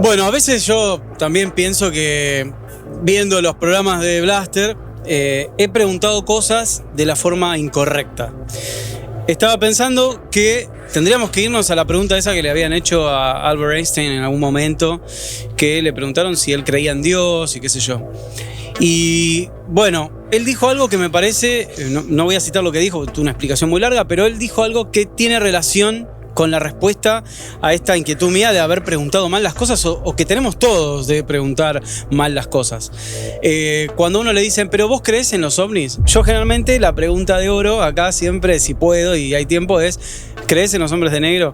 Bueno, a veces yo también pienso que viendo los programas de Blaster he preguntado cosas de la forma incorrecta. Estaba pensando que tendríamos que irnos a la pregunta esa que le habían hecho a Albert Einstein en algún momento, que le preguntaron si él creía en Dios y qué sé yo. Y bueno, él dijo algo que me parece, no voy a citar lo que dijo, tuvo una explicación muy larga, pero él dijo algo que tiene relación con la respuesta a esta inquietud mía de haber preguntado mal las cosas o que tenemos todos de preguntar mal las cosas. Cuando a uno le dicen, ¿pero vos creés en los ovnis? Yo generalmente la pregunta de oro acá siempre, si puedo y hay tiempo, es ¿creés en los hombres de negro?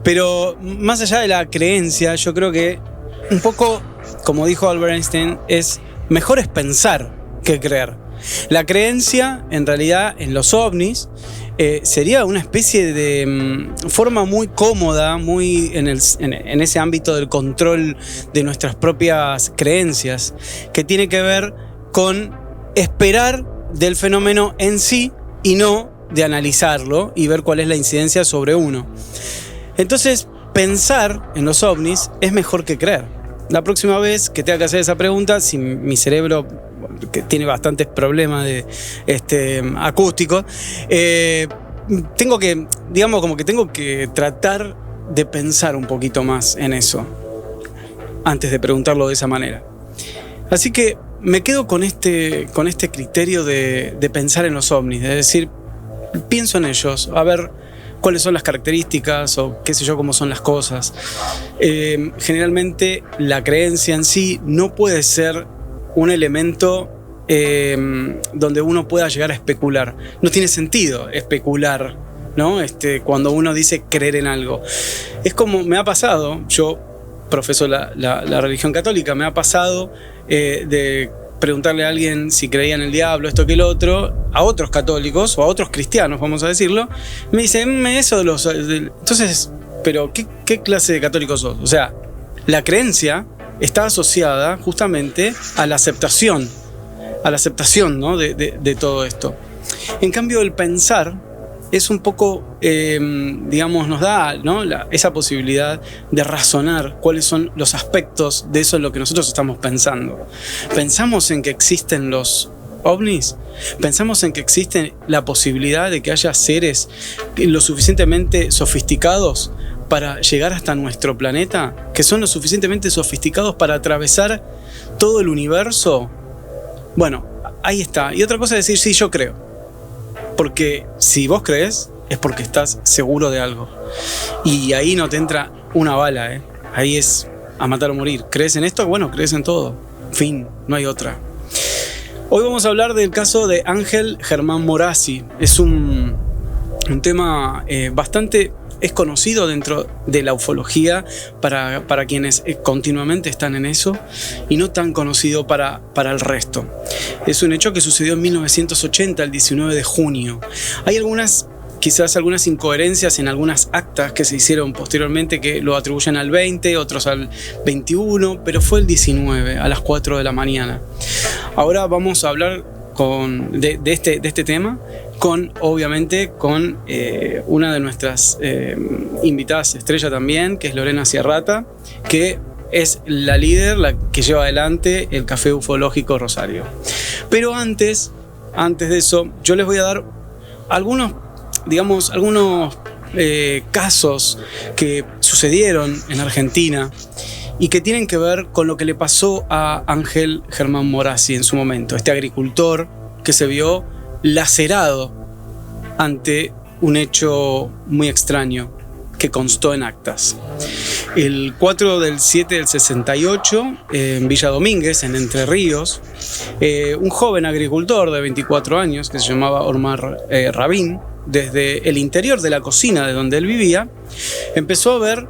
Pero más allá de la creencia, yo creo que un poco, como dijo Albert Einstein, mejor es pensar que creer. La creencia, en realidad, en los ovnis, sería una especie de forma muy cómoda, muy en ese ámbito del control de nuestras propias creencias, que tiene que ver con esperar del fenómeno en sí y no de analizarlo y ver cuál es la incidencia sobre uno. Entonces, pensar en los ovnis es mejor que creer. La próxima vez que tenga que hacer esa pregunta, si mi cerebro, que tiene bastantes problemas acústicos, tengo que tratar de pensar un poquito más en eso antes de preguntarlo de esa manera. Así que me quedo con este criterio de pensar en los ovnis, de decir, pienso en ellos, a ver cuáles son las características o qué sé yo, cómo son las cosas. Generalmente la creencia en sí no puede ser un elemento donde uno pueda llegar a especular. No tiene sentido especular, ¿no? Cuando uno dice creer en algo. Es como me ha pasado, yo profeso la religión católica, me ha pasado de preguntarle a alguien si creía en el diablo, esto que el otro, a otros católicos o a otros cristianos, vamos a decirlo, me dicen, eso de los... Entonces, pero ¿qué clase de católico sos? O sea, la creencia está asociada justamente a la aceptación, ¿no? de todo esto. En cambio, el pensar es un poco, nos da, ¿no? esa posibilidad de razonar cuáles son los aspectos de eso en lo que nosotros estamos pensando. ¿Pensamos en que existen los ovnis? ¿Pensamos en que existe la posibilidad de que haya seres lo suficientemente sofisticados para llegar hasta nuestro planeta? ¿Que son lo suficientemente sofisticados para atravesar todo el universo? Bueno, ahí está. Y otra cosa es decir, sí, yo creo. Porque si vos crees, es porque estás seguro de algo. Y ahí no te entra una bala, ¿eh? Ahí es a matar o morir. ¿Crees en esto? Bueno, crees en todo. Fin, no hay otra. Hoy vamos a hablar del caso de Ángel Germán Morazzi. Es un tema bastante... Es conocido dentro de la ufología para quienes continuamente están en eso y no tan conocido para el resto. Es un hecho que sucedió en 1980, el 19 de junio. Hay quizás algunas incoherencias en algunas actas que se hicieron posteriormente que lo atribuyen al 20, otros al 21, pero fue el 19, a las 4 de la mañana. Ahora vamos a hablar de este tema, obviamente con una de nuestras invitadas estrella también, que es Lorena Ciarrata, que es la líder, la que lleva adelante el Café Ufológico Rosario. Pero antes de eso, yo les voy a dar algunos casos que sucedieron en Argentina y que tienen que ver con lo que le pasó a Ángel Germán Morazzi en su momento, este agricultor que se vio lacerado ante un hecho muy extraño que constó en actas. El 4/7 del 68, en Villa Domínguez, en Entre Ríos, un joven agricultor de 24 años que se llamaba Omar Rabin, desde el interior de la cocina de donde él vivía, empezó a ver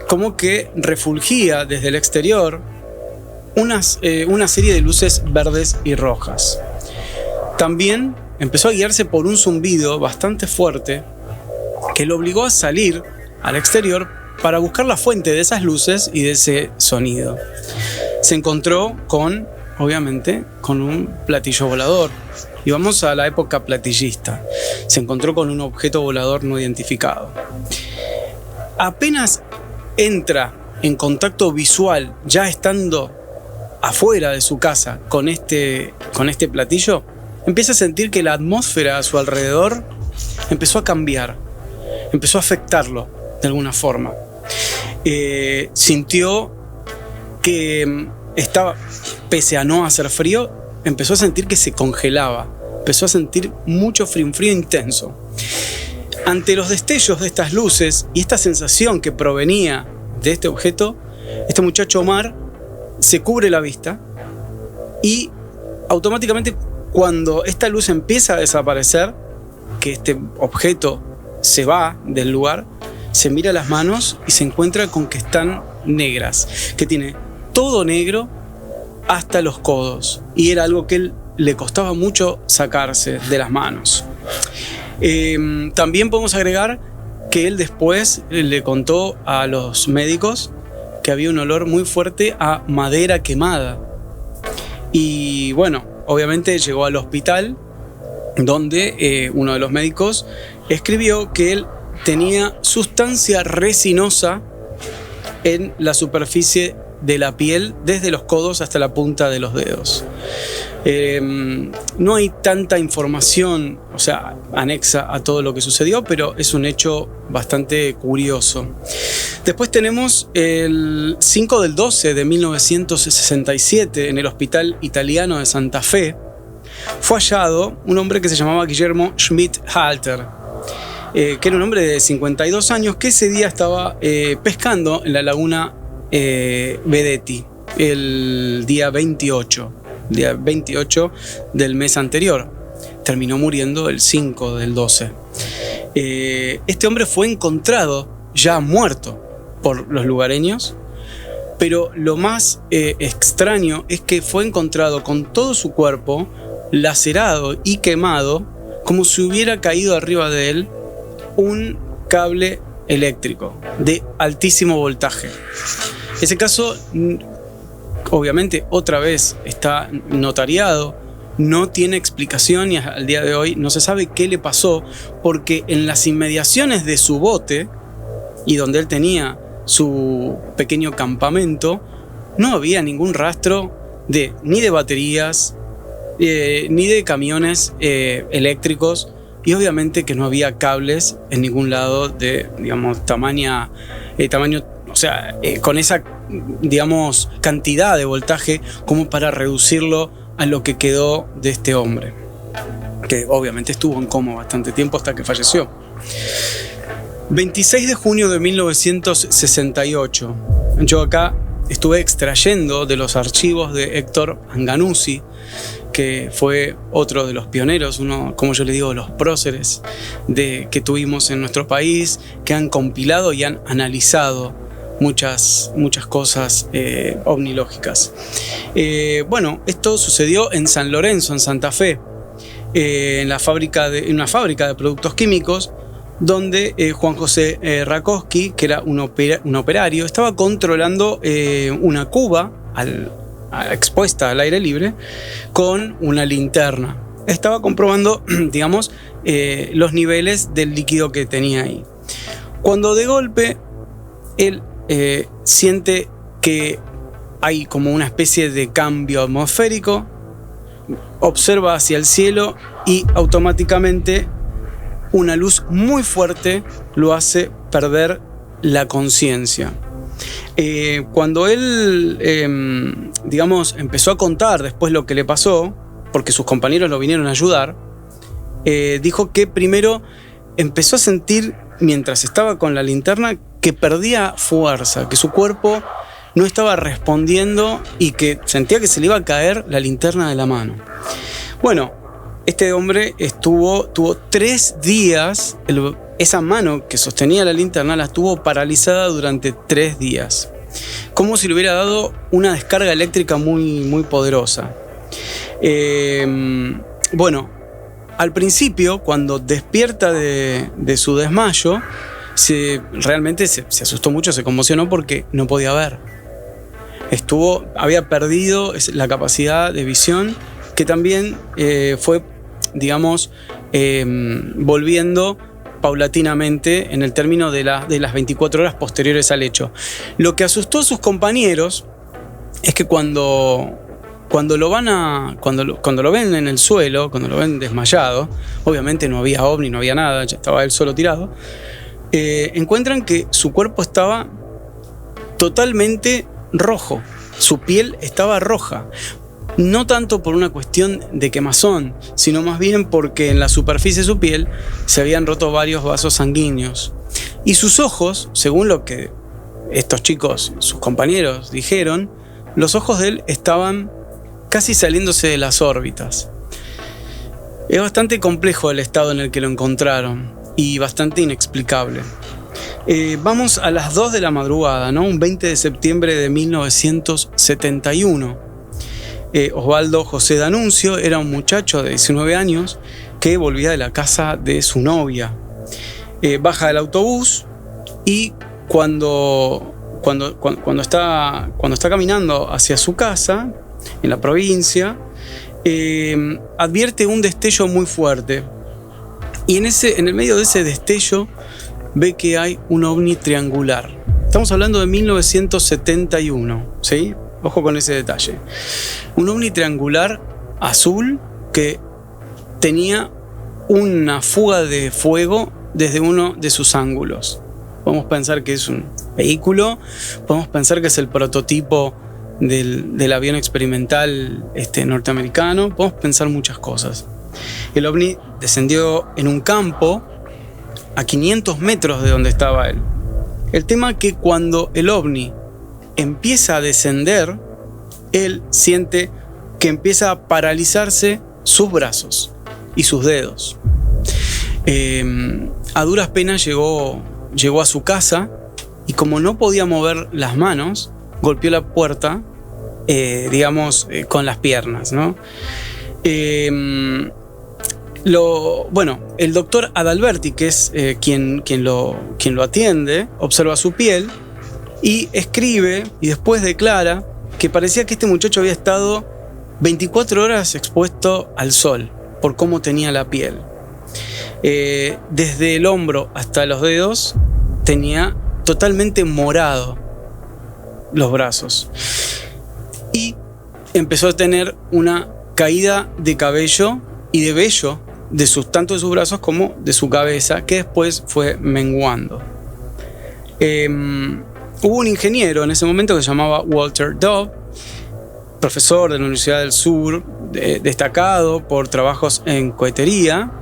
como que refulgía desde el exterior una serie de luces verdes y rojas. También empezó a guiarse por un zumbido bastante fuerte que lo obligó a salir al exterior para buscar la fuente de esas luces y de ese sonido. Se encontró obviamente, con un platillo volador. Y vamos a la época platillista. Se encontró con un objeto volador no identificado. Apenas entra en contacto visual, ya estando afuera de su casa con este platillo, empieza a sentir que la atmósfera a su alrededor empezó a cambiar, empezó a afectarlo de alguna forma. Sintió que estaba, pese a no hacer frío, empezó a sentir que se congelaba, empezó a sentir mucho frío, un frío intenso. Ante los destellos de estas luces y esta sensación que provenía de este objeto, este muchacho Omar se cubre la vista y automáticamente, cuando esta luz empieza a desaparecer, que este objeto se va del lugar, se mira las manos y se encuentra con que están negras, que tiene todo negro hasta los codos, y era algo que él le costaba mucho sacarse de las manos. También podemos agregar que él después le contó a los médicos que había un olor muy fuerte a madera quemada. Y bueno, obviamente llegó al hospital, donde uno de los médicos escribió que él tenía sustancia resinosa en la superficie de la piel, desde los codos hasta la punta de los dedos. No hay tanta información, o sea, anexa a todo lo que sucedió, pero es un hecho bastante curioso. Después tenemos el 5/12 de 1967, en el Hospital Italiano de Santa Fe, fue hallado un hombre que se llamaba Guillermo Schmidt-Halter, que era un hombre de 52 años que ese día estaba pescando en la laguna Vedetti, el día 28 del mes anterior. Terminó muriendo el 5/12. Este hombre fue encontrado ya muerto por los lugareños, pero lo más extraño es que fue encontrado con todo su cuerpo lacerado y quemado, como si hubiera caído arriba de él un cable eléctrico de altísimo voltaje. Ese caso, obviamente, otra vez está notariado, no tiene explicación y al día de hoy no se sabe qué le pasó, porque en las inmediaciones de su bote y donde él tenía su pequeño campamento, no había ningún rastro ni de baterías, ni de camiones eléctricos, y obviamente que no había cables en ningún lado de, digamos, tamaño, o sea, con esa, digamos, cantidad de voltaje como para reducirlo a lo que quedó de este hombre, que obviamente estuvo en coma bastante tiempo hasta que falleció. 26 de junio de 1968. Yo acá estuve extrayendo de los archivos de Héctor Anganuzzi, que fue otro de los pioneros, uno, como yo le digo, los próceres que tuvimos en nuestro país, que han compilado y han analizado muchas cosas ovnilógicas. Bueno, esto sucedió en San Lorenzo, en Santa Fe, en una fábrica de productos químicos, donde Juan José Rakowski, que era un operario, estaba controlando una cuba expuesta al aire libre con una linterna. Estaba comprobando, digamos, los niveles del líquido que tenía ahí. Cuando de golpe él siente que hay como una especie de cambio atmosférico, observa hacia el cielo y automáticamente una luz muy fuerte lo hace perder la conciencia. Cuando él, digamos, empezó a contar después lo que le pasó, porque sus compañeros lo vinieron a ayudar, dijo que primero empezó a sentir, mientras estaba con la linterna, que perdía fuerza, que su cuerpo no estaba respondiendo y que sentía que se le iba a caer la linterna de la mano. Bueno, este hombre tuvo 3 días, esa mano que sostenía la linterna la tuvo paralizada durante 3 días, como si le hubiera dado una descarga eléctrica muy poderosa. Bueno, al principio, cuando despierta de su desmayo, realmente se asustó mucho, se conmocionó porque no podía ver. Había perdido la capacidad de visión, que también fue, digamos, volviendo paulatinamente en el término de las 24 horas posteriores al hecho. Lo que asustó a sus compañeros es que cuando lo ven en el suelo, cuando lo ven desmayado, obviamente no había ovni, no había nada, ya estaba él solo tirado, encuentran que su cuerpo estaba totalmente rojo, su piel estaba roja. No tanto por una cuestión de quemazón, sino más bien porque en la superficie de su piel se habían roto varios vasos sanguíneos. Y sus ojos, según lo que estos chicos, sus compañeros, dijeron, los ojos de él estaban casi saliéndose de las órbitas. Es bastante complejo el estado en el que lo encontraron y bastante inexplicable. Vamos a las 2 de la madrugada, ¿no? Un 20 de septiembre de 1971. Osvaldo José D'Annunzio era un muchacho de 19 años que volvía de la casa de su novia. Baja del autobús y cuando está caminando hacia su casa, en la provincia, advierte un destello muy fuerte. Y en el medio de ese destello ve que hay un ovni triangular. Estamos hablando de 1971, ¿sí? Ojo con ese detalle. Un ovni triangular azul que tenía una fuga de fuego desde uno de sus ángulos. Podemos pensar que es un vehículo, podemos pensar que es el prototipo del avión experimental norteamericano, podemos pensar muchas cosas. El ovni descendió en un campo a 500 metros de donde estaba él. El tema es que cuando el ovni empieza a descender, él siente que empieza a paralizarse sus brazos y sus dedos. A duras penas llegó a su casa y como no podía mover las manos, golpeó la puerta, con las piernas, ¿no? El doctor Adalberti, que es quien lo atiende, observa su piel y escribe y después declara que parecía que este muchacho había estado 24 horas expuesto al sol por cómo tenía la piel. Desde el hombro hasta los dedos tenía totalmente morado los brazos y empezó a tener una caída de cabello y de vello tanto de sus brazos como de su cabeza, que después fue menguando. Hubo un ingeniero en ese momento que se llamaba Walter Dove, profesor de la Universidad del Sur, destacado por trabajos en cohetería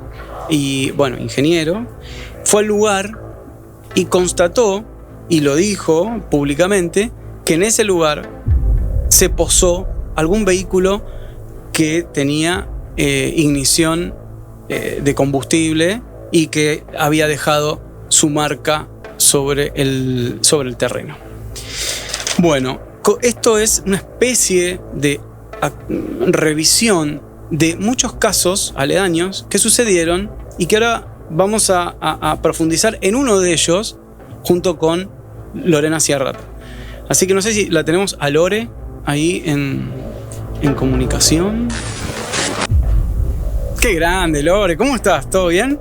y, ingeniero. Fue al lugar y constató, y lo dijo públicamente, que en ese lugar se posó algún vehículo que tenía ignición de combustible y que había dejado su marca sobre el terreno. Bueno, esto es una especie de revisión de muchos casos aledaños que sucedieron y que ahora vamos a profundizar en uno de ellos junto con Lorena Ciarrata. Así que no sé si la tenemos a Lore ahí en comunicación. ¡Qué grande, Lore! ¿Cómo estás? ¿Todo bien?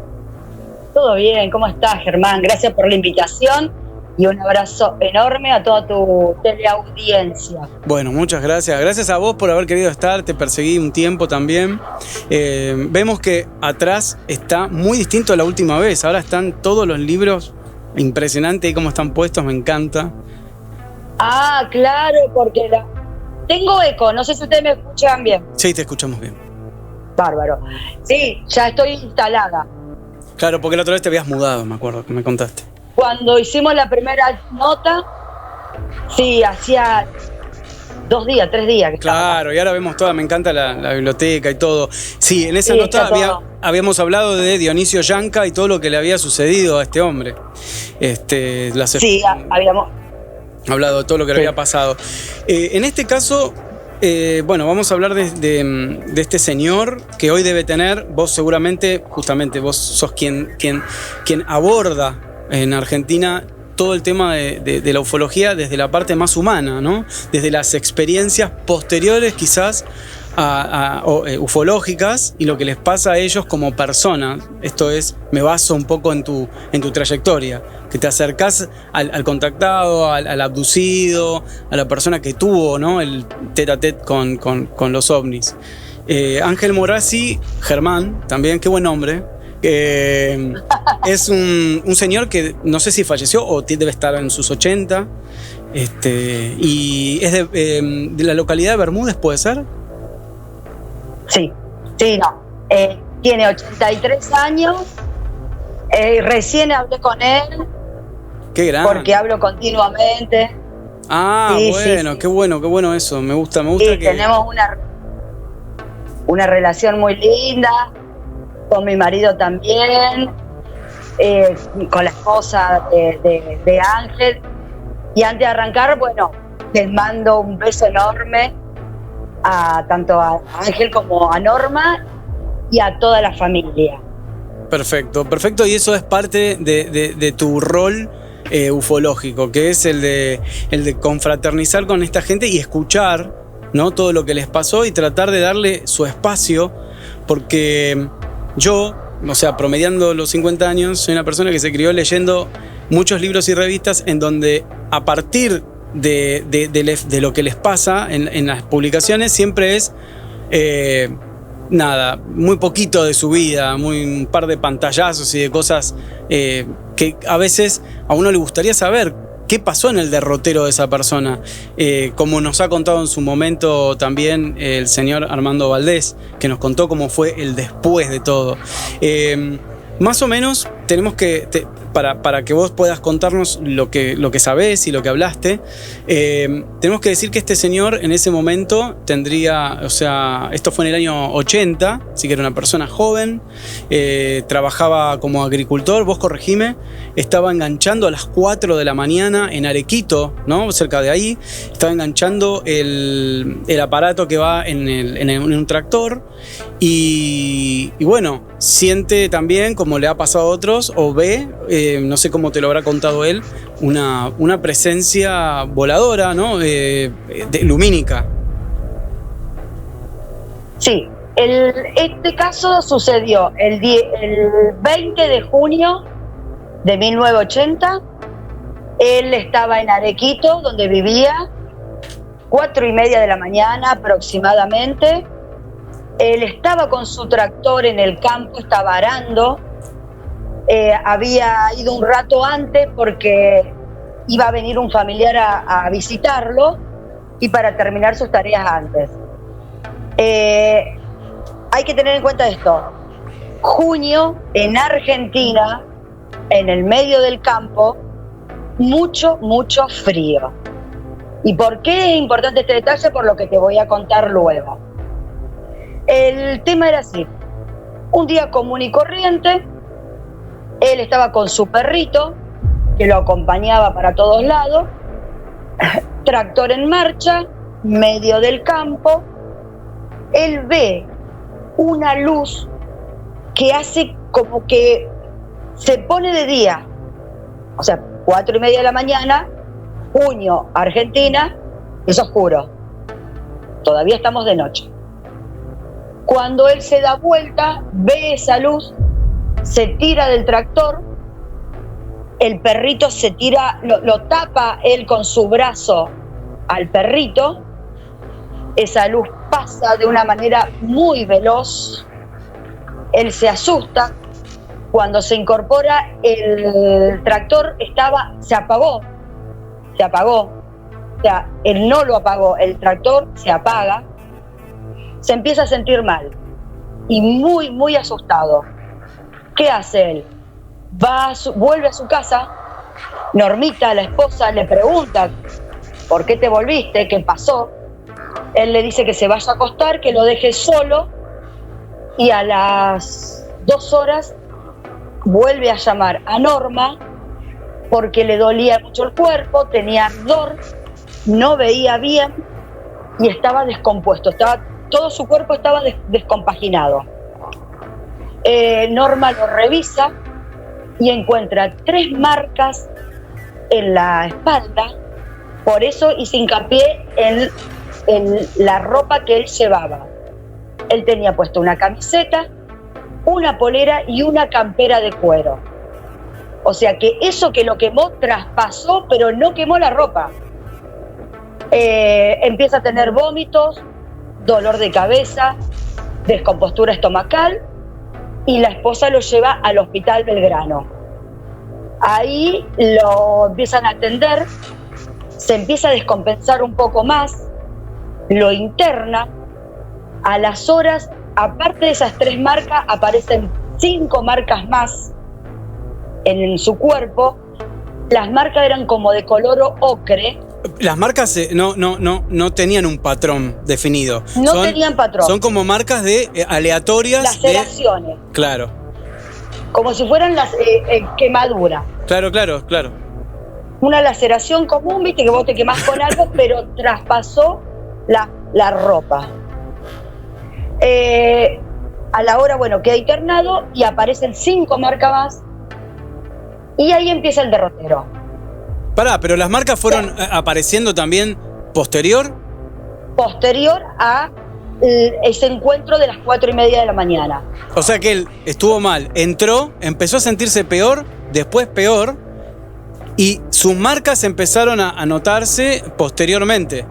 Todo bien, ¿cómo estás, Germán? Gracias por la invitación y un abrazo enorme a toda tu teleaudiencia. Bueno, muchas gracias. Gracias a vos por haber querido estar, te perseguí un tiempo también. Vemos que atrás está muy distinto a la última vez. Ahora están todos los libros, impresionante cómo están puestos, me encanta. Ah, claro, porque tengo eco, no sé si ustedes me escuchan bien. Sí, te escuchamos bien. Bárbaro. Sí, ya estoy instalada. Claro, porque la otra vez te habías mudado, me acuerdo que me contaste. Cuando hicimos la primera nota, sí, hacía 2 días, 3 días. Claro, y ahora vemos toda, me encanta la biblioteca y todo. Sí, en esa nota habíamos hablado de Dionisio Yanca y todo lo que le había sucedido a este hombre. Sí, habíamos hablado de todo lo que le había pasado. En este caso, vamos a hablar de este señor que hoy debe tener, vos seguramente, justamente vos sos quien aborda en Argentina todo el tema de la ufología desde la parte más humana, ¿no? Desde las experiencias posteriores quizás ufológicas y lo que les pasa a ellos como personas. Esto es, me baso un poco en tu trayectoria, que te acercás al contactado, al abducido, a la persona que tuvo, ¿no?, el tete a tete con los ovnis. Ángel Morazzi, Germán, también, qué buen nombre. Es un señor que no sé si falleció o debe estar en sus 80. Y es de la localidad de Bermúdez, ¿puede ser? Sí, no. Tiene 83 años. Recién hablé con él. Qué grande. Porque hablo continuamente. Sí, bueno, sí. Qué bueno eso. Me gusta que... Tenemos una relación muy linda. Con mi marido también. Con la esposa de Ángel. Y antes de arrancar, bueno, les mando un beso enorme tanto a Ángel como a Norma y a toda la familia. Perfecto. Y eso es parte de tu rol ufológico, que es el de confraternizar con esta gente y escuchar, ¿no?, todo lo que les pasó y tratar de darle su espacio, porque yo, o sea, promediando los 50 años, soy una persona que se crió leyendo muchos libros y revistas en donde a partir de lo que les pasa en las publicaciones siempre es muy poquito de su vida, un par de pantallazos y de cosas que a veces a uno le gustaría saber qué pasó en el derrotero de esa persona, como nos ha contado en su momento también el señor Armando Valdés, que nos contó cómo fue el después de todo. Más o menos tenemos que, para que vos puedas contarnos lo que sabés y lo que hablaste, tenemos que decir que este señor en ese momento tendría, o sea, esto fue en el año 80, así que era una persona joven, trabajaba como agricultor, vos corregime, estaba enganchando a las 4 de la mañana en Arequito, ¿no?, cerca de ahí, estaba enganchando el aparato que va en un tractor y bueno, siente también, como le ha pasado a otros, o ve, no sé cómo te lo habrá contado él, una presencia voladora, ¿no?, lumínica. Sí, este caso sucedió el 20 de junio de 1980. Él estaba en Arequito, donde vivía, 4:30 de la mañana aproximadamente. Él estaba con su tractor en el campo, estaba arando. Había ido un rato antes porque iba a venir un familiar a visitarlo y para terminar sus tareas antes. Hay que tener en cuenta esto. Junio, en Argentina, en el medio del campo, mucho frío. ¿Y por qué es importante este detalle? Por lo que te voy a contar luego. El tema era así. Un día común y corriente, él estaba con su perrito, que lo acompañaba para todos lados, tractor en marcha, medio del campo. Él ve una luz que hace como que se pone de día, o sea, 4:30 de la mañana, junio, Argentina, es oscuro, todavía estamos de noche. Cuando él se da vuelta, ve esa luz, se tira del tractor, el perrito se tira, lo tapa él con su brazo al perrito, esa luz pasa de una manera muy veloz, él se asusta, cuando se incorpora el tractor se apagó, o sea, él no lo apagó, el tractor se apaga, se empieza a sentir mal y muy asustado. ¿Qué hace él? Vuelve a su casa, Normita, la esposa, le pregunta, ¿por qué te volviste? ¿Qué pasó? Él le dice que se vaya a acostar, que lo deje solo, y a las 2 horas vuelve a llamar a Norma porque le dolía mucho el cuerpo, tenía ardor, no veía bien y estaba descompuesto, todo su cuerpo estaba descompaginado. Norma lo revisa y encuentra 3 marcas en la espalda, por eso hice hincapié en la ropa que él llevaba. Él tenía puesto una camiseta, una polera y una campera de cuero. O sea que eso que lo quemó traspasó, pero no quemó la ropa. Empieza a tener vómitos, dolor de cabeza, descompostura estomacal, y la esposa lo lleva al Hospital Belgrano. Ahí lo empiezan a atender, se empieza a descompensar un poco más, lo interna. A las horas, aparte de esas 3 marcas, aparecen 5 marcas más en su cuerpo. Las marcas eran como de color ocre. Las marcas no tenían un patrón definido. No tenían patrón. Son como marcas de aleatorias. Laceraciones. Claro. Como si fueran las quemaduras. Claro. Una laceración común, viste, que vos te quemás con algo, pero traspasó la ropa. A la hora, bueno, queda internado y aparecen 5 marcas más. Y ahí empieza el derrotero. Pará, pero las marcas fueron apareciendo también posterior A ese encuentro de las 4:30 de la mañana. O sea que él estuvo mal, entró, empezó a sentirse peor, después peor, y sus marcas empezaron a notarse posteriormente.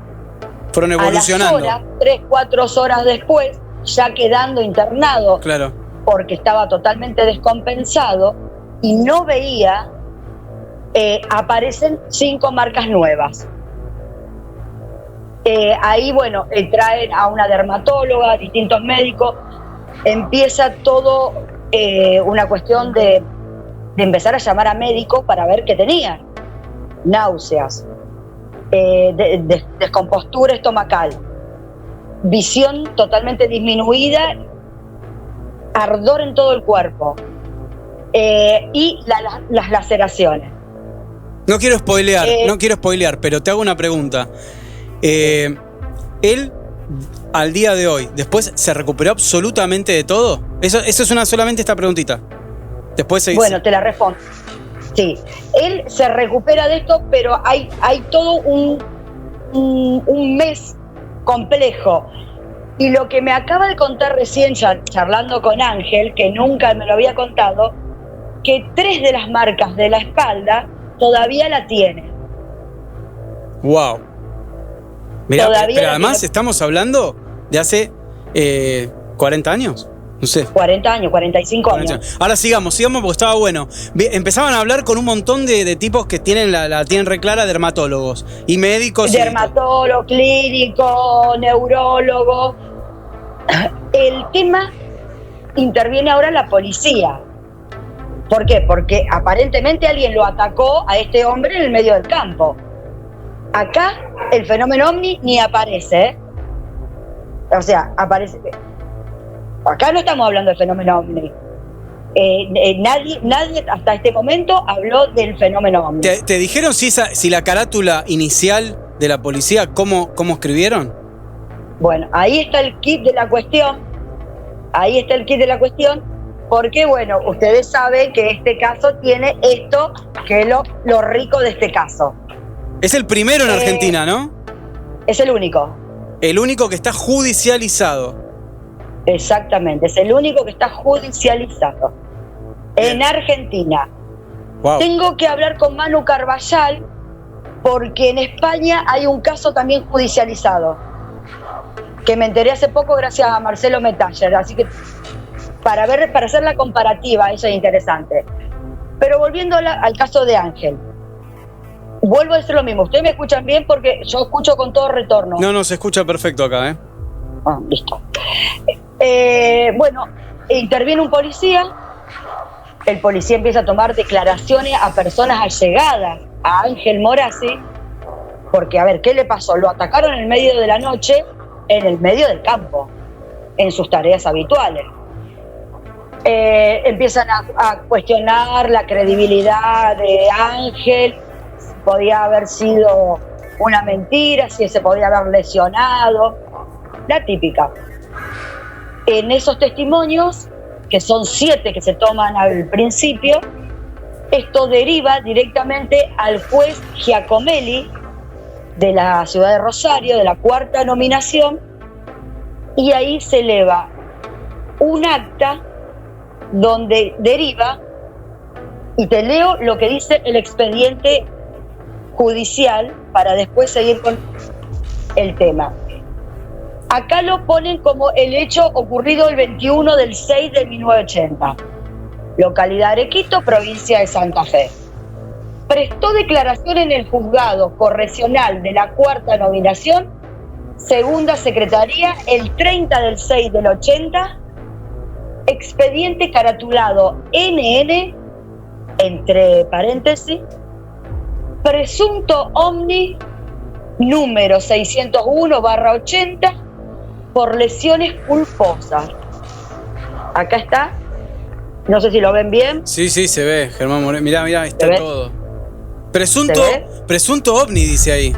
Fueron evolucionando. A las horas, 3-4 horas después, ya quedando internado, claro, porque estaba totalmente descompensado y no veía, aparecen 5 marcas nuevas. Ahí, bueno, traen a una dermatóloga, distintos médicos, empieza todo una cuestión de empezar a llamar a médicos para ver qué tenían. Náuseas, descompostura estomacal, visión totalmente disminuida, ardor en todo el cuerpo, y las laceraciones. No quiero spoilear, pero te hago una pregunta. Él, al día de hoy, después se recuperó absolutamente de todo. Eso es solamente esta preguntita. Después Bueno, te la respondo. Sí, él se recupera de esto, pero hay todo un mes complejo. Y lo que me acaba de contar recién, charlando con Ángel, que nunca me lo había contado, que 3 de las marcas de la espalda todavía la tiene. Wow. Mirá, pero además estamos hablando de hace 40 años. No sé. 40 años, 45 años. Ahora sigamos porque estaba bueno. Empezaban a hablar con un montón de tipos que tienen la tienen re clara, dermatólogos y médicos. Dermatólogo, clínico, neurólogo. El tema interviene ahora la policía. ¿Por qué? Porque aparentemente alguien lo atacó a este hombre en el medio del campo. Acá el fenómeno ovni ni aparece, ¿eh? O sea, aparece. Acá no estamos hablando del fenómeno ovni. Nadie hasta este momento habló del fenómeno ovni. ¿Te dijeron si la carátula inicial de la policía, cómo escribieron? Bueno, ahí está el kit de la cuestión. Porque, bueno, ustedes saben que este caso tiene esto, que es lo rico de este caso. Es el primero en Argentina, ¿no? Es el único. El único que está judicializado. Exactamente, es el único que está judicializado en Argentina. Wow. Tengo que hablar con Manu Carballal porque en España hay un caso también judicializado que me enteré hace poco gracias a Marcelo Metaller, así que para hacer la comparativa, eso es interesante. Pero volviendo al caso de Ángel, vuelvo a decir lo mismo. Ustedes me escuchan bien porque yo escucho con todo retorno. No, se escucha perfecto acá, ¿eh? Ah, listo. Bueno, interviene un policía. El policía empieza a tomar declaraciones a personas allegadas a Ángel Morazzi, porque, a ver, ¿qué le pasó? Lo atacaron en el medio de la noche, en el medio del campo, en sus tareas habituales. Empiezan a cuestionar la credibilidad de Ángel, si podía haber sido una mentira, si se podía haber lesionado, la típica. En esos testimonios, que son 7 que se toman al principio, esto deriva directamente al juez Giacomelli de la ciudad de Rosario, de la 4ª nominación, y ahí se eleva un acta donde deriva, y te leo lo que dice el expediente judicial para después seguir con el tema. Acá lo ponen como el hecho ocurrido el 21 del 6 de 1980. Localidad Arequito, provincia de Santa Fe. Prestó declaración en el juzgado correccional de la cuarta nominación, segunda secretaría, el 30 del 6 del 80, expediente caratulado NN, entre paréntesis, presunto omni número 601/80 por lesiones culposas. Acá está, no sé si lo ven bien. Sí, se ve, Germán Moreno. Mirá, ahí está todo. Presunto ovni, dice ahí.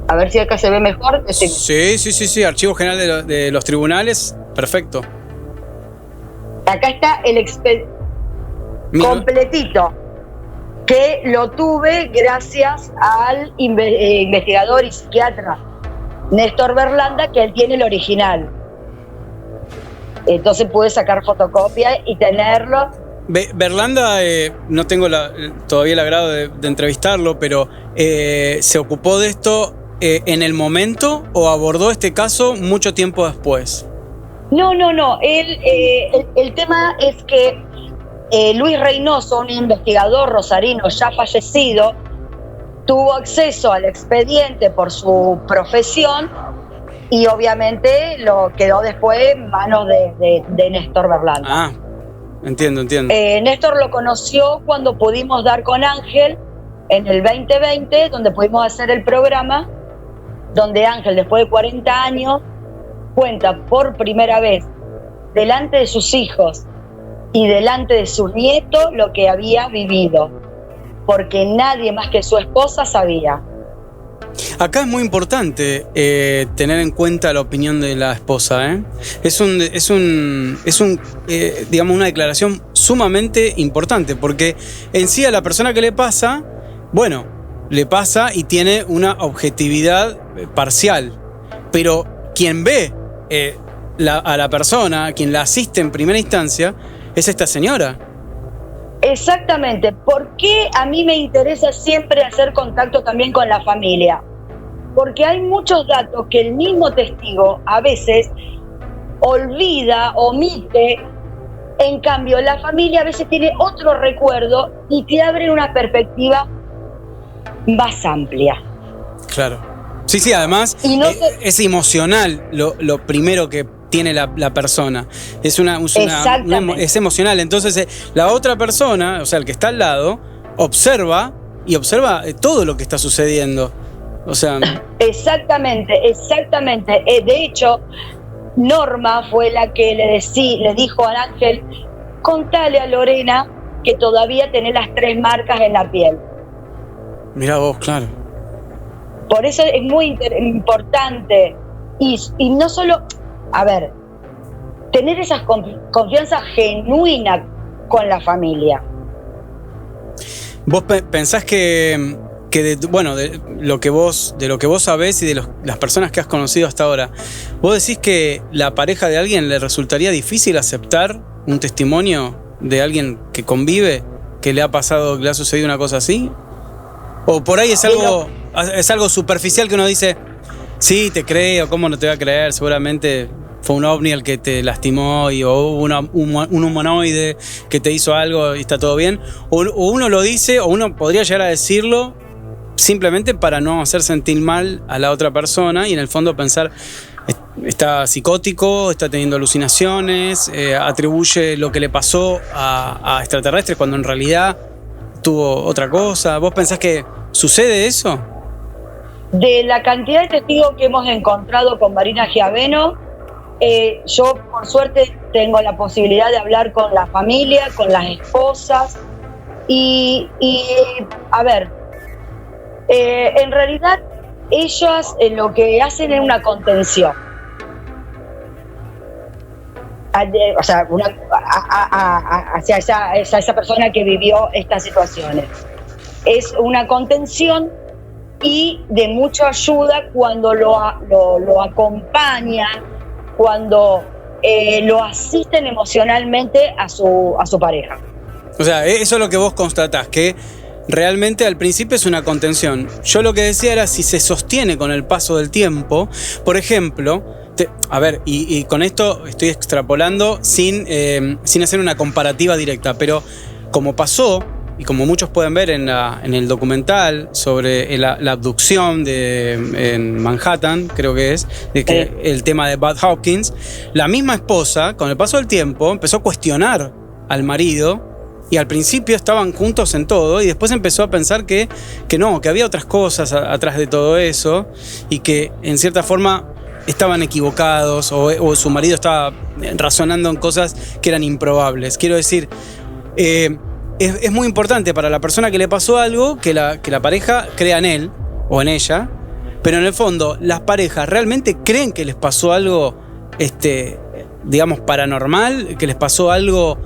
A ver si acá se ve mejor. Sí, Archivo General de los Tribunales, perfecto. Acá está el completito, que lo tuve gracias al investigador y psiquiatra Néstor Berlanda, que él tiene el original. Entonces pude sacar fotocopia y tenerlo. Berlanda, no tengo todavía el agrado de entrevistarlo, pero ¿se ocupó de esto en el momento o abordó este caso mucho tiempo después? No. El tema es que Luis Reynoso, un investigador rosarino ya fallecido, tuvo acceso al expediente por su profesión y obviamente lo quedó después en manos de Néstor Berlanda. Ah, entiendo. Néstor lo conoció cuando pudimos dar con Ángel en el 2020, donde pudimos hacer el programa, donde Ángel, después de 40 años, cuenta por primera vez delante de sus hijos y delante de sus nietos lo que había vivido, porque nadie más que su esposa sabía. Acá es muy importante tener en cuenta la opinión de la esposa, ¿eh? Es digamos, una declaración sumamente importante, porque en sí a la persona que le pasa, bueno, le pasa y tiene una objetividad parcial, pero quien ve a la persona, quien la asiste en primera instancia, es esta señora. Exactamente. ¿Por qué a mí me interesa siempre hacer contacto también con la familia? Porque hay muchos datos que el mismo testigo a veces olvida, omite. En cambio, la familia a veces tiene otro recuerdo y te abre una perspectiva más amplia. Claro. Sí, además es emocional lo primero que tiene la persona. Es es emocional. Entonces, la otra persona, o sea, el que está al lado, observa todo lo que está sucediendo. O sea. Exactamente. De hecho, Norma fue la que le dijo a Ángel: contale a Lorena que todavía tenés las 3 marcas en la piel. Mirá vos, claro. Por eso es muy importante. Y no solo, tener esa confianza genuina con la familia. ¿Vos pensás que de lo que vos sabés y de las personas que has conocido hasta ahora, vos decís que la pareja de alguien le resultaría difícil aceptar un testimonio de alguien que convive, que le ha sucedido una cosa así? ¿O por ahí es algo superficial que uno dice, sí, te creo, ¿cómo no te va a creer? Seguramente fue un ovni el que te lastimó o hubo un humanoide que te hizo algo y está todo bien. O uno lo dice, o uno podría llegar a decirlo simplemente para no hacer sentir mal a la otra persona y en el fondo pensar, está psicótico, está teniendo alucinaciones, atribuye lo que le pasó a extraterrestres cuando en realidad tuvo otra cosa. ¿Vos pensás que sucede eso? De la cantidad de testigos que hemos encontrado con Marina Giaveno, yo por suerte tengo la posibilidad de hablar con la familia, con las esposas y en realidad ellas lo que hacen es una contención. O sea, hacia esa persona que vivió estas situaciones. Es una contención y de mucha ayuda cuando lo acompañan, cuando lo asisten emocionalmente a su pareja. O sea, eso es lo que vos constatás, que realmente al principio es una contención. Yo lo que decía era si se sostiene con el paso del tiempo. Por ejemplo, a ver, y con esto estoy extrapolando sin hacer una comparativa directa, pero como pasó, y como muchos pueden ver en el documental sobre la abducción en Manhattan, creo que es, el tema de Bud Hopkins, la misma esposa, con el paso del tiempo, empezó a cuestionar al marido. Y al principio estaban juntos en todo y después empezó a pensar que no, que había otras cosas atrás de todo eso y que en cierta forma estaban equivocados o su marido estaba razonando en cosas que eran improbables. Quiero decir, es muy importante para la persona que le pasó algo que la pareja crea en él o en ella, pero en el fondo las parejas realmente creen que les pasó algo, digamos, paranormal, que les pasó algo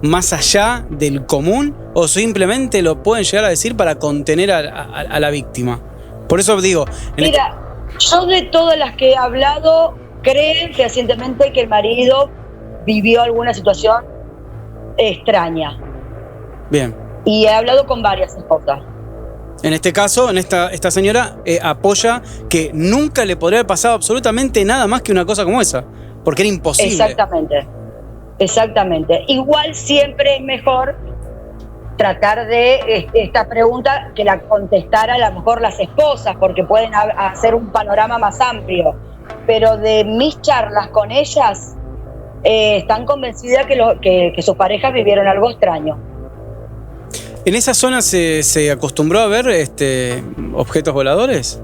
más allá del común, o simplemente lo pueden llegar a decir para contener a la víctima. Por eso digo... Mira, yo de todas las que he hablado, creen fehacientemente que el marido vivió alguna situación extraña. Bien. Y he hablado con varias esposas. En este caso, esta señora apoya que nunca le podría haber pasado absolutamente nada más que una cosa como esa, porque era imposible. Exactamente. Igual siempre es mejor tratar de esta pregunta que la contestar a lo mejor las esposas, porque pueden hacer un panorama más amplio. Pero de mis charlas con ellas, están convencidas que sus parejas vivieron algo extraño. ¿En esa zona se acostumbró a ver objetos voladores?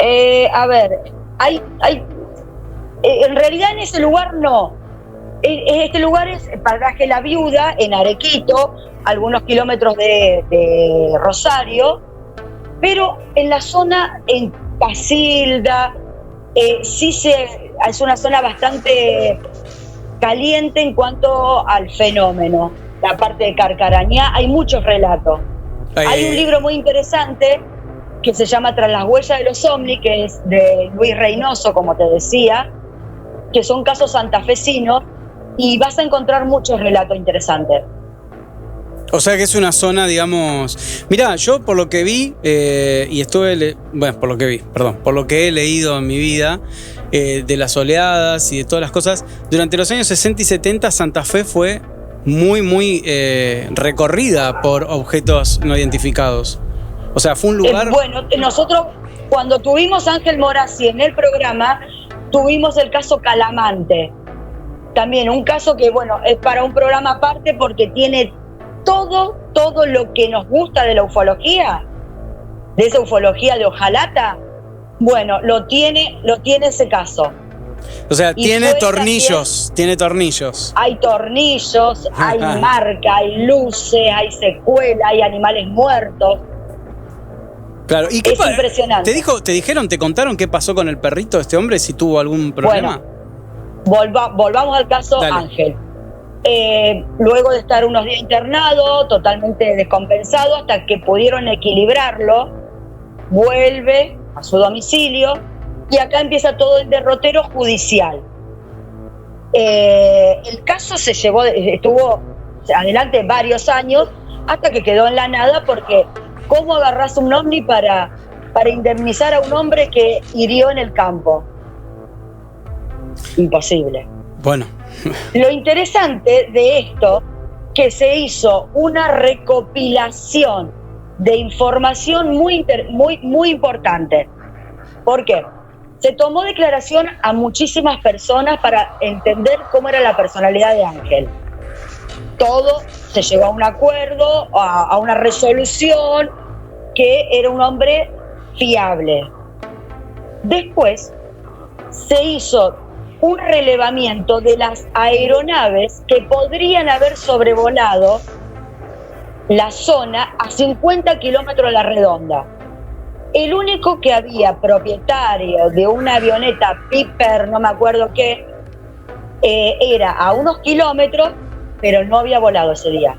A ver, en realidad en ese lugar no. Este lugar es Paraje La Viuda, en Arequito, algunos kilómetros de Rosario, pero en la zona, en Casilda, es una zona bastante caliente en cuanto al fenómeno. La parte de Carcarañá, hay muchos relatos. Hay un libro muy interesante que se llama Tras las huellas de los ovnis, que es de Luis Reynoso, como te decía, que son casos santafesinos, y vas a encontrar muchos relatos interesantes. O sea que es una zona, digamos... Mirá, yo por lo que vi, y por lo que he leído en mi vida, de las oleadas y de todas las cosas, durante los años 60 y 70 Santa Fe fue muy, muy recorrida por objetos no identificados. O sea, fue un lugar... Bueno, nosotros cuando tuvimos a Ángel Morazzi en el programa, tuvimos el caso Calamante. También un caso que, bueno, es para un programa aparte porque tiene todo lo que nos gusta de la ufología, de esa ufología de hojalata. Bueno, lo tiene ese caso. O sea, tiene tornillos. Hay tornillos, hay marca, hay luces, hay secuelas, hay animales muertos. Claro, ¿y es impresionante. ¿Te contaron qué pasó con el perrito de este hombre, si tuvo algún problema? Bueno, volvamos al caso Ángel. Luego de estar unos días internado, totalmente descompensado, hasta que pudieron equilibrarlo, vuelve a su domicilio y acá empieza todo el derrotero judicial. El caso estuvo adelante varios años hasta que quedó en la nada, porque ¿cómo agarrás un ovni para indemnizar a un hombre que hirió en el campo? Imposible. Bueno. Lo interesante de esto, que se hizo una recopilación de información muy importante. ¿Por qué? Se tomó declaración a muchísimas personas para entender cómo era la personalidad de Ángel. Todo se llegó a un acuerdo, a una resolución, que era un hombre fiable. Después se hizo un relevamiento de las aeronaves que podrían haber sobrevolado la zona a 50 kilómetros a la redonda. El único que había propietario de una avioneta Piper, no me acuerdo qué, era a unos kilómetros, pero no había volado ese día.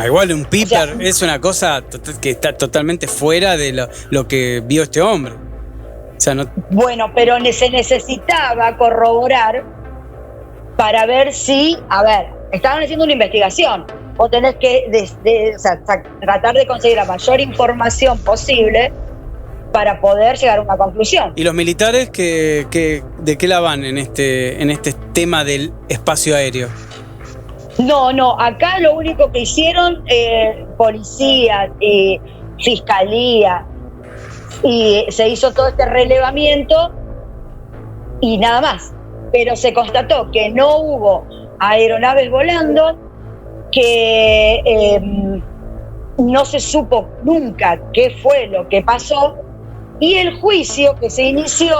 Igual un Piper, O sea, es una cosa que está totalmente fuera de lo que vio este hombre. O sea, no. bueno, pero se necesitaba corroborar para ver si, estaban haciendo una investigación. Vos tenés que tratar de conseguir la mayor información posible para poder llegar a una conclusión. ¿Y los militares de qué la van en este tema del espacio aéreo? No, acá lo único que hicieron policía y fiscalía, y se hizo todo este relevamiento y nada más. Pero se constató que no hubo aeronaves volando, que no se supo nunca qué fue lo que pasó, y el juicio que se inició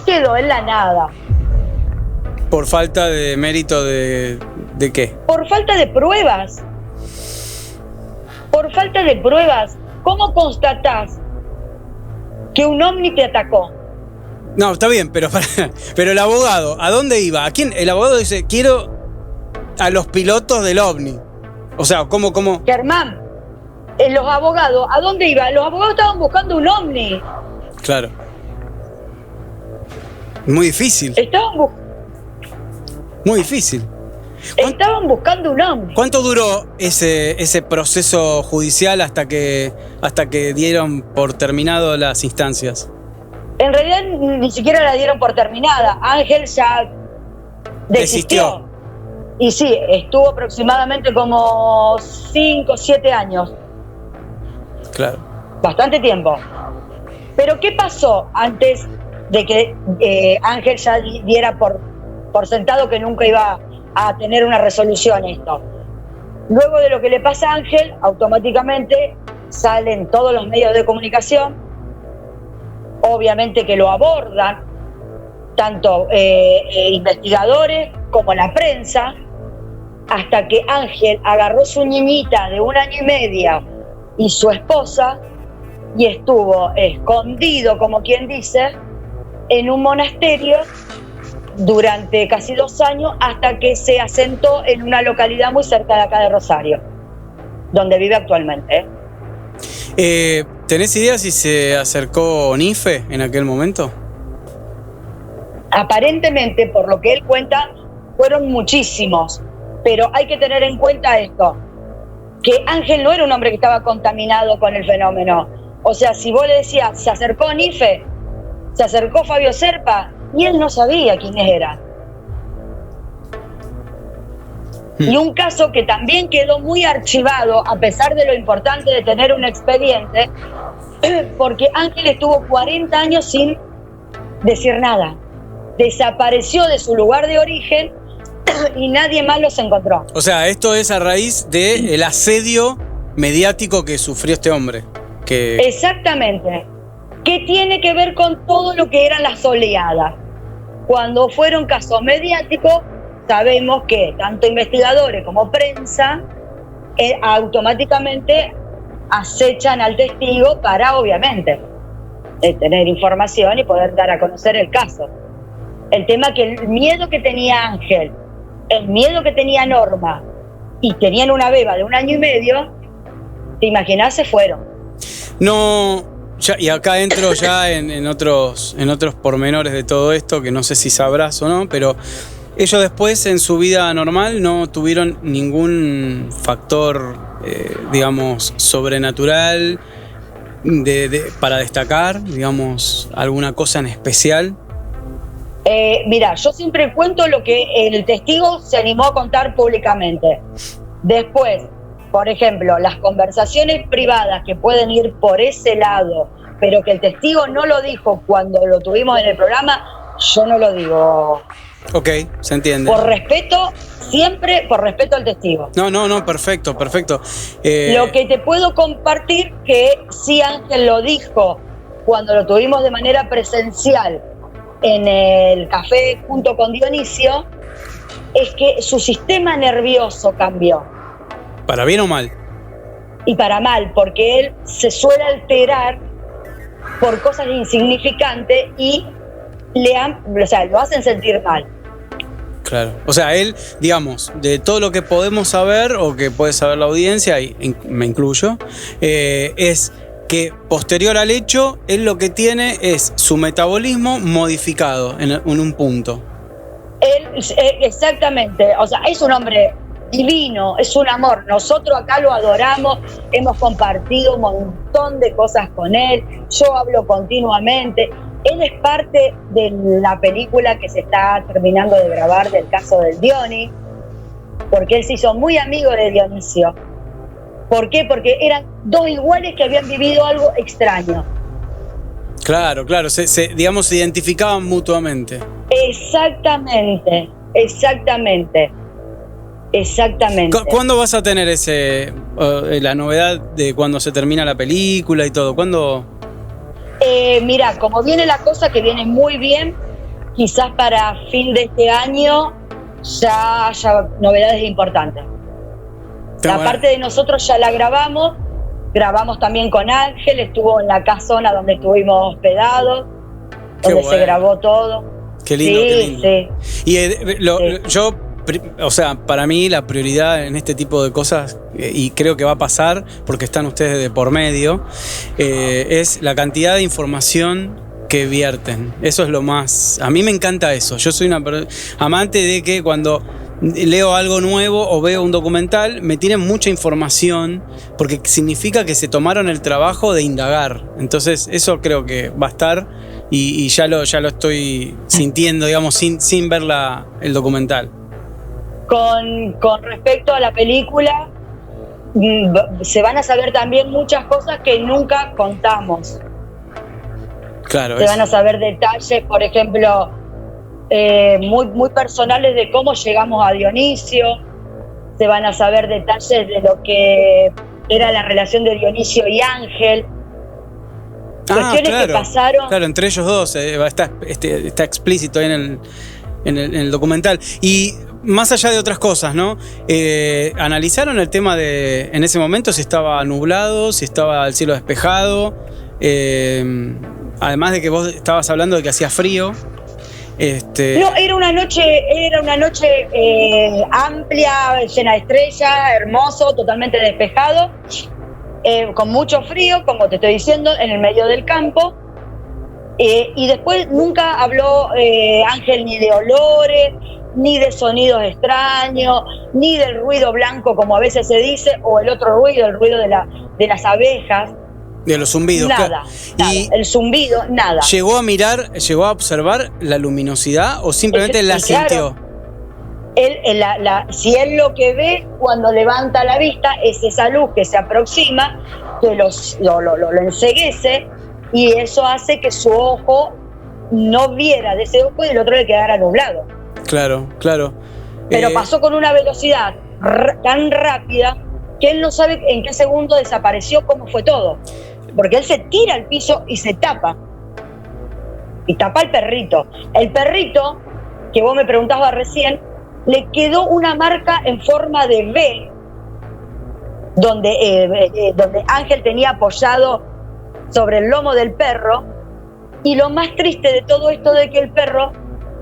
quedó en la nada. ¿Por falta de mérito de qué? Por falta de pruebas. Por falta de pruebas. ¿Cómo constatás que un ovni te atacó? No, está bien, pero el abogado, ¿a dónde iba? ¿A quién? El abogado dice, quiero a los pilotos del ovni. O sea, ¿cómo? Germán, los abogados, ¿a dónde iban? Los abogados estaban buscando un ovni. Claro. Muy difícil. Muy difícil. Estaban buscando un ovni. ¿Cuánto duró ese proceso judicial hasta que dieron por terminado las instancias? En realidad ni siquiera la dieron por terminada. Ángel ya desistió. Y sí, estuvo aproximadamente como 5 o 7 años. Claro. Bastante tiempo. Pero ¿qué pasó antes de que Ángel ya diera por sentado que nunca iba a tener una resolución esto? Luego de lo que le pasa a Ángel, automáticamente salen todos los medios de comunicación, obviamente que lo abordan, tanto investigadores como la prensa, hasta que Ángel agarró su niñita de 1 año y medio y su esposa y estuvo escondido, como quien dice, en un monasterio durante casi 2 años, hasta que se asentó en una localidad muy cerca de acá de Rosario, donde vive actualmente. ¿Tenés idea si se acercó Nife en aquel momento? Aparentemente, por lo que él cuenta, fueron muchísimos, pero hay que tener en cuenta esto, que Ángel no era un hombre que estaba contaminado con el fenómeno. O sea, si vos le decías, se acercó Nife, se acercó Fabio Serpa, y él no sabía quiénes eran. Y un caso que también quedó muy archivado, a pesar de lo importante de tener un expediente, porque Ángel estuvo 40 años sin decir nada. Desapareció de su lugar de origen y nadie más los encontró. O sea, esto es a raíz del asedio mediático que sufrió este hombre. Exactamente. ¿Qué tiene que ver con todo lo que eran las oleadas? Cuando fueron casos mediáticos, sabemos que tanto investigadores como prensa automáticamente acechan al testigo para, obviamente, tener información y poder dar a conocer el caso. El tema que el miedo que tenía Ángel, el miedo que tenía Norma, y tenían una beba de 1 año y medio, te imaginás, se fueron. No, y acá entro ya en otros pormenores de todo esto, que no sé si sabrás o no, pero ellos después en su vida normal no tuvieron ningún factor, digamos, sobrenatural para destacar, digamos, alguna cosa en especial. Mira, yo siempre cuento lo que el testigo se animó a contar públicamente. Después, por ejemplo, las conversaciones privadas que pueden ir por ese lado, pero que el testigo no lo dijo cuando lo tuvimos en el programa, yo no lo digo. Ok, se entiende. Por respeto, siempre por respeto al testigo. No, perfecto. Lo que te puedo compartir, que sí Ángel lo dijo cuando lo tuvimos de manera presencial en el café junto con Dionisio, es que su sistema nervioso cambió. ¿Para bien o mal? Y para mal, porque él se suele alterar por cosas insignificantes y lo hacen sentir mal. Claro. O sea, él, digamos, de todo lo que podemos saber o que puede saber la audiencia, y me incluyo, es que posterior al hecho, él lo que tiene es su metabolismo modificado en un punto. Él, exactamente, o sea, es un hombre divino, es un amor. Nosotros acá lo adoramos, hemos compartido un montón de cosas con él, yo hablo continuamente. Él es parte de la película que se está terminando de grabar del caso del Diony, porque él se hizo muy amigo de Dionisio. ¿Por qué? Porque eran dos iguales que habían vivido algo extraño. Claro, digamos, se identificaban mutuamente. Exactamente. ¿Cuándo vas a tener la novedad de cuando se termina la película y todo? ¿Cuándo? Mira, como viene la cosa, que viene muy bien, quizás para fin de este año ya haya novedades importantes. La parte de nosotros ya la grabamos también con Ángel, estuvo en la casona donde estuvimos hospedados, donde se grabó todo. Qué lindo, qué lindo. Sí. Y yo, o sea, para mí la prioridad en este tipo de cosas, y creo que va a pasar porque están ustedes de por medio, es la cantidad de información que vierten. Eso es lo más... A mí me encanta eso. Yo soy una amante de que cuando leo algo nuevo o veo un documental, me tienen mucha información porque significa que se tomaron el trabajo de indagar. Entonces eso creo que va a estar y ya lo estoy sintiendo, digamos, sin ver el documental. Con respecto a la película, se van a saber también muchas cosas que nunca contamos. Claro. Se van a saber detalles, por ejemplo, muy personales de cómo llegamos a Dionisio. Se van a saber detalles de lo que era la relación de Dionisio y Ángel. Cuestiones que pasaron. Claro, entre ellos dos está explícito ahí en el documental. Y más allá de otras cosas, ¿no? ¿Analizaron el tema de, en ese momento, si estaba nublado, si estaba el cielo despejado? Además de que vos estabas hablando de que hacía frío. No, era una noche amplia, llena de estrellas, hermoso, totalmente despejado, con mucho frío, como te estoy diciendo, en el medio del campo. Y después nunca habló Ángel ni de olores, ni de sonidos extraños, ni del ruido blanco, como a veces se dice, o el otro ruido, el ruido de las abejas. De los zumbidos. Nada. El zumbido, nada. ¿Llegó a observar la luminosidad o simplemente la sintió? Si él lo que ve cuando levanta la vista es esa luz que se aproxima, que lo enceguece, y eso hace que su ojo no viera de ese ojo y el otro le quedara nublado. Claro. Pero pasó con una velocidad tan rápida que él no sabe en qué segundo desapareció, cómo fue todo. Porque él se tira al piso y se tapa. Y tapa al perrito. El perrito, que vos me preguntabas recién, le quedó una marca en forma de V, donde Ángel tenía apoyado sobre el lomo del perro. Y lo más triste de todo esto de que el perro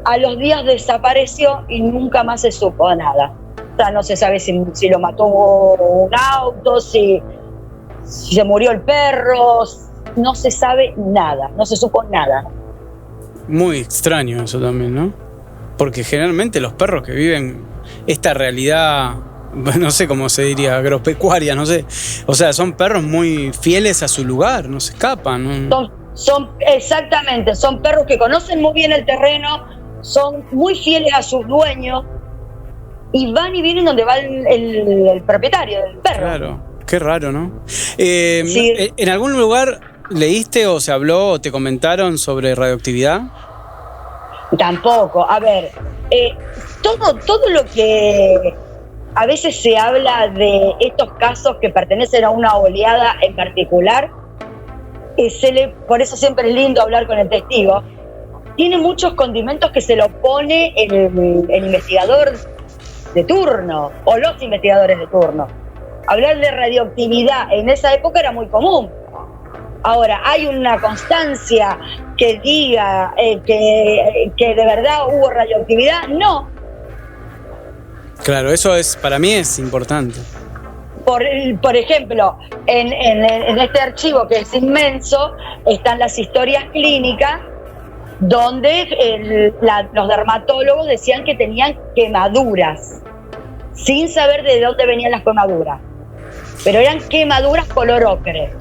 a los días desapareció y nunca más se supo nada. O sea, no se sabe si lo mató un auto, si se murió el perro, no se sabe nada, no se supo nada. Muy extraño eso también, ¿no? Porque generalmente los perros que viven esta realidad, no sé cómo se diría, agropecuaria, no sé. O sea, son perros muy fieles a su lugar, no se escapan, ¿no? Exactamente, son perros que conocen muy bien el terreno, son muy fieles a sus dueños y van y vienen donde va el propietario del perro. Claro, qué raro, ¿no? Sí. ¿En algún lugar leíste o se habló o te comentaron sobre radioactividad? Tampoco. A ver, todo lo que a veces se habla de estos casos que pertenecen a una oleada en particular, por eso siempre es lindo hablar con el testigo, tiene muchos condimentos que se lo pone el investigador de turno o los investigadores de turno. Hablar de radioactividad en esa época era muy común. Ahora, ¿hay una constancia que diga que de verdad hubo radioactividad? No, Claro, eso para mí es importante. Por ejemplo, en este archivo que es inmenso, están las historias clínicas donde los dermatólogos decían que tenían quemaduras, sin saber de dónde venían las quemaduras. Pero eran quemaduras color ocre.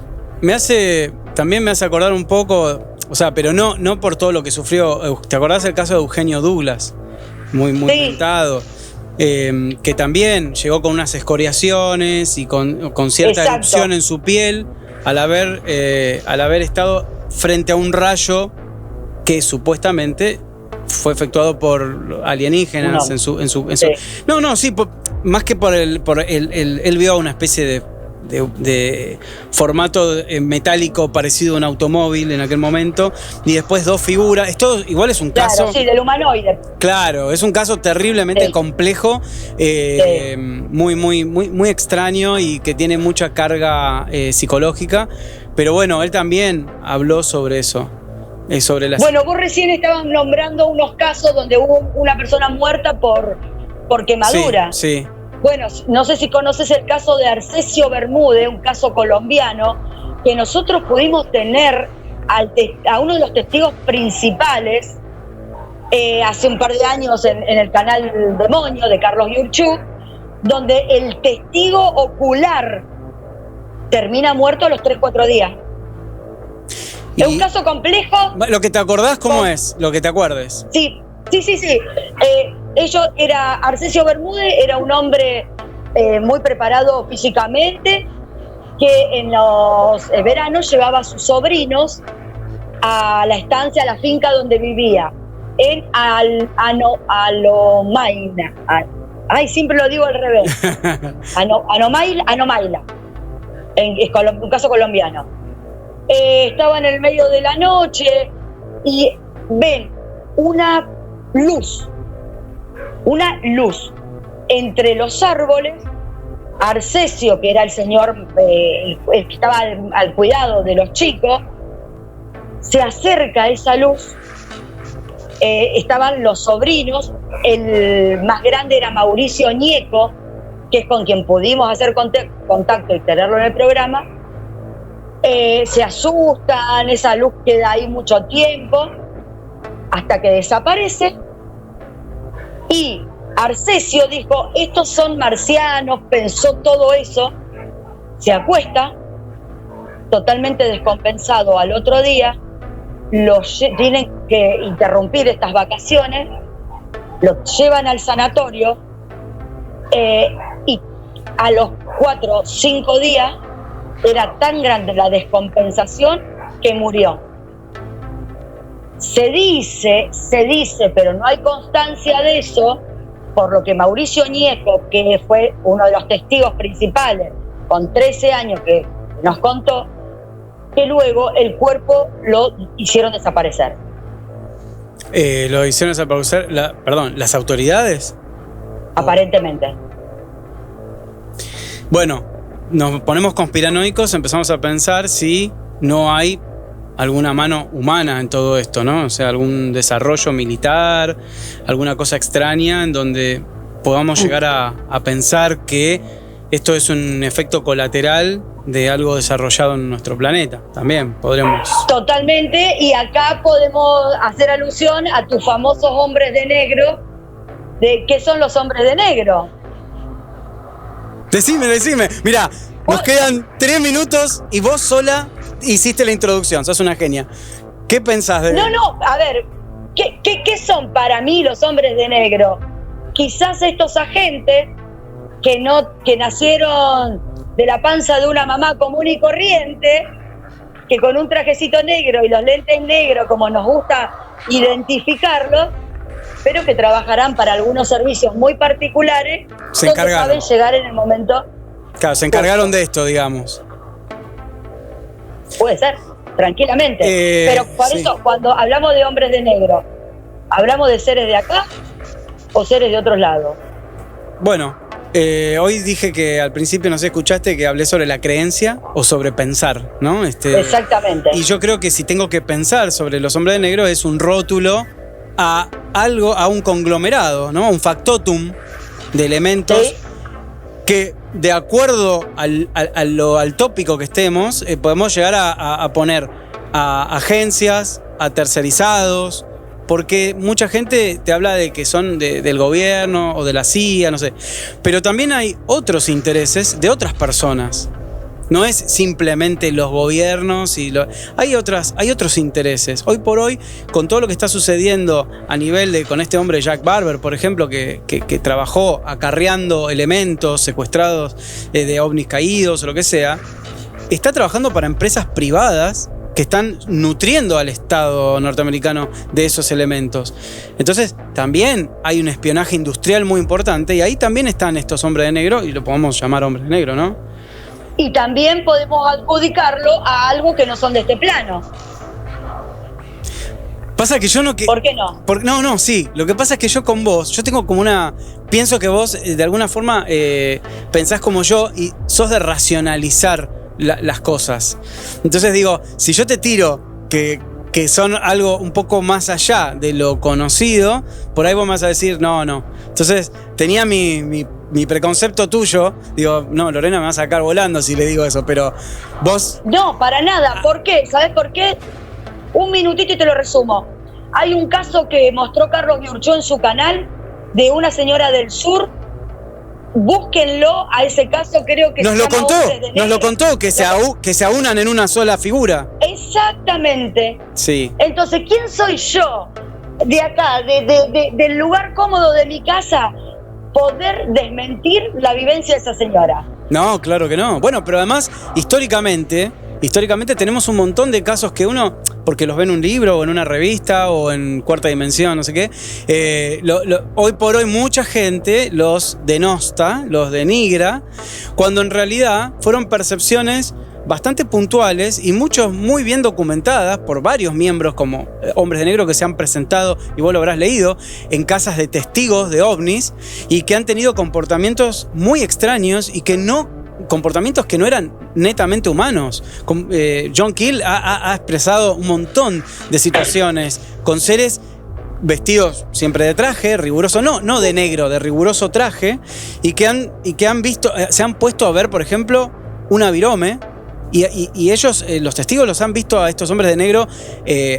También me hace acordar un poco, o sea, pero no por todo lo que sufrió. ¿Te acordás del caso de Eugenio Douglas? Muy Sí. comentado. Que también llegó con unas escoriaciones y con cierta Exacto. erupción en su piel al haber estado frente a un rayo que supuestamente fue efectuado por alienígenas en su. Sí. Más que por él vio una especie de formato metálico parecido a un automóvil en aquel momento, y después dos figuras. Esto igual es un caso. Claro, sí, del humanoide. Claro, es un caso terriblemente Sí. complejo, muy extraño y que tiene mucha carga psicológica. Pero bueno, él también habló sobre eso. Bueno, vos recién estabas nombrando unos casos donde hubo una persona muerta por quemadura. Sí. Bueno, no sé si conoces el caso de Arcesio Bermúdez, un caso colombiano, que nosotros pudimos tener a uno de los testigos principales hace un par de años en el canal Demonio de Carlos Yurchuk, donde el testigo ocular termina muerto a los 3-4 días. Es un caso complejo. ¿Lo que te acordás cómo es? Lo que te acuerdes. Sí. Arcesio Bermúdez era un hombre muy preparado físicamente, que en los veranos llevaba a sus sobrinos a la estancia, a la finca donde vivía, en Anomaila. Siempre lo digo al revés. Anomaila. Es un caso colombiano. Estaba en el medio de la noche y ven una luz entre los árboles. Arcesio, que era el señor que estaba al cuidado de los chicos, se acerca a esa luz. Estaban los sobrinos, el más grande era Mauricio Ñeco, que es con quien pudimos hacer contacto y tenerlo en el programa. Se asustan, esa luz queda ahí mucho tiempo, hasta que desaparece. Y Arcesio dijo, estos son marcianos, pensó todo eso, se acuesta, totalmente descompensado. Al otro día tienen que interrumpir estas vacaciones, lo llevan al sanatorio y a los 4 o 5 días era tan grande la descompensación que murió. Se dice, pero no hay constancia de eso, por lo que Mauricio Ñeco, que fue uno de los testigos principales, con 13 años, que nos contó, que luego el cuerpo lo hicieron desaparecer. ¿Lo hicieron desaparecer? ¿Las autoridades? Aparentemente. Bueno, nos ponemos conspiranoicos, empezamos a pensar si no hay alguna mano humana en todo esto, ¿no? O sea, algún desarrollo militar, alguna cosa extraña en donde podamos llegar a pensar que esto es un efecto colateral de algo desarrollado en nuestro planeta. También podremos. Totalmente, y acá podemos hacer alusión a tus famosos hombres de negro. ¿De qué son los hombres de negro? Decime. Mirá, nos quedan 3 minutos y vos sola hiciste la introducción. Sos una genia. ¿Qué pensás de...? No, a ver, ¿qué son para mí los hombres de negro? Quizás estos agentes que nacieron de la panza de una mamá común y corriente, que con un trajecito negro y los lentes negros, como nos gusta identificarlos, pero que trabajarán para algunos servicios muy particulares, donde saben llegar en el momento. Claro, se encargaron de esto, digamos. Puede ser, tranquilamente. Pero por eso, cuando hablamos de hombres de negro, ¿hablamos de seres de acá o seres de otros lados? Bueno, hoy dije que al principio, no sé, escuchaste que hablé sobre la creencia o sobre pensar, ¿no? Exactamente. Y yo creo que si tengo que pensar sobre los hombres de negro es un rótulo a algo, a un conglomerado, ¿no? Un factotum de elementos Sí. que, de acuerdo al tópico que estemos, podemos llegar a poner a agencias, a tercerizados, porque mucha gente te habla de que son del gobierno o de la CIA, no sé. Pero también hay otros intereses de otras personas. No es simplemente los gobiernos hay otros intereses. Hoy por hoy, con todo lo que está sucediendo a nivel con este hombre Jack Barber, por ejemplo, que trabajó acarreando elementos secuestrados de ovnis caídos o lo que sea, está trabajando para empresas privadas que están nutriendo al Estado norteamericano de esos elementos. Entonces, también hay un espionaje industrial muy importante y ahí también están estos hombres de negro, y lo podemos llamar hombres de negro, ¿no? Y también podemos adjudicarlo a algo que no son de este plano. Pasa que yo no... ¿Por qué no? No, sí. Lo que pasa es que yo con vos, yo tengo como pienso que vos de alguna forma pensás como yo y sos de racionalizar las cosas. Entonces digo, si yo te tiro que son algo un poco más allá de lo conocido, por ahí vos me vas a decir, no. Entonces tenía mi preconcepto tuyo, digo, no, Lorena me va a sacar volando si le digo eso, pero vos... No, para nada. ¿Por qué? ¿Sabés por qué? Un minutito y te lo resumo. Hay un caso que mostró Carlos Biurchó en su canal de una señora del sur. Búsquenlo a ese caso, creo que nos lo contó, que se aunan en una sola figura. Exactamente. Sí. Entonces, ¿quién soy yo de acá, del lugar cómodo de mi casa, poder desmentir la vivencia de esa señora? No, claro que no. Bueno, pero además, históricamente tenemos un montón de casos que uno, porque los ve en un libro o en una revista o en Cuarta Dimensión, no sé qué, hoy por hoy mucha gente los denosta, los denigra, cuando en realidad fueron percepciones bastante puntuales y muchos muy bien documentadas por varios miembros como hombres de negro que se han presentado, y vos lo habrás leído, en casas de testigos de ovnis y que han tenido comportamientos muy extraños y comportamientos que no eran netamente humanos. John Keel ha expresado un montón de situaciones con seres vestidos siempre de traje, riguroso, no de negro, de riguroso traje, y que han visto, se han puesto a ver, por ejemplo, una virome, y ellos, los testigos, los han visto a estos hombres de negro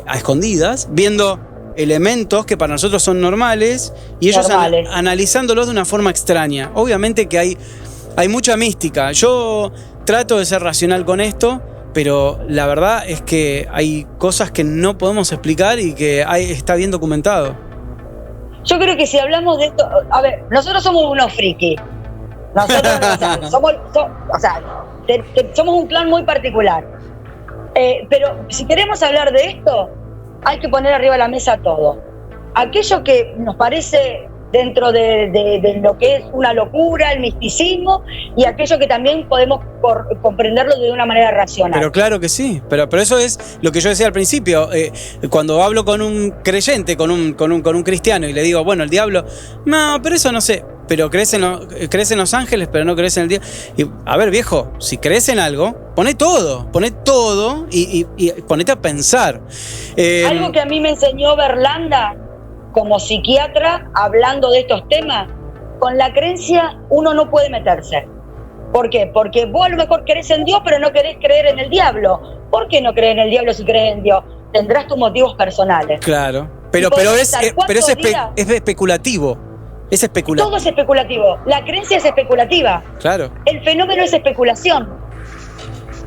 a escondidas, viendo elementos que para nosotros son normales, y ellos analizándolos de una forma extraña. Obviamente que hay mucha mística. Yo trato de ser racional con esto, pero la verdad es que hay cosas que no podemos explicar y que está bien documentado. Yo creo que si hablamos de esto, a ver, nosotros somos unos frikis. Nosotros somos un clan muy particular. Pero si queremos hablar de esto, hay que poner arriba de la mesa todo. Aquello que nos parece dentro de lo que es una locura, el misticismo, y aquello que también podemos comprenderlo de una manera racional. Pero claro que sí, pero eso es lo que yo decía al principio. Cuando hablo con un creyente, con un cristiano, y le digo, bueno, el diablo, no, pero eso no sé, pero crees en los ángeles, pero no crees en el diablo. Y, a ver, viejo, si crees en algo, poné todo y ponete a pensar. Algo que a mí me enseñó Berlanda como psiquiatra, hablando de estos temas, con la creencia uno no puede meterse. ¿Por qué? Porque vos a lo mejor crees en Dios, pero no querés creer en el diablo. ¿Por qué no crees en el diablo si crees en Dios? Tendrás tus motivos personales. Claro, pero es especulativo. Es especulativo. Todo es especulativo. La creencia es especulativa. Claro. El fenómeno es especulación.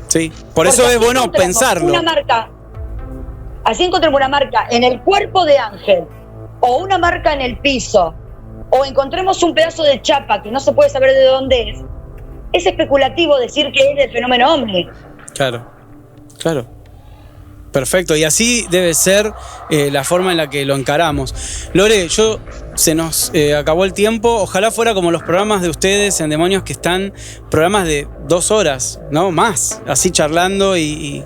Sí, por eso es bueno pensarlo. Así encontramos una marca en el cuerpo de Ángel, o una marca en el piso, o encontremos un pedazo de chapa que no se puede saber de dónde es especulativo decir que es del fenómeno ovni. Claro. Perfecto, y así debe ser la forma en la que lo encaramos. Lore, se nos acabó el tiempo. Ojalá fuera como los programas de ustedes en Demonios, que están programas de 2 horas, ¿no? Más, así charlando y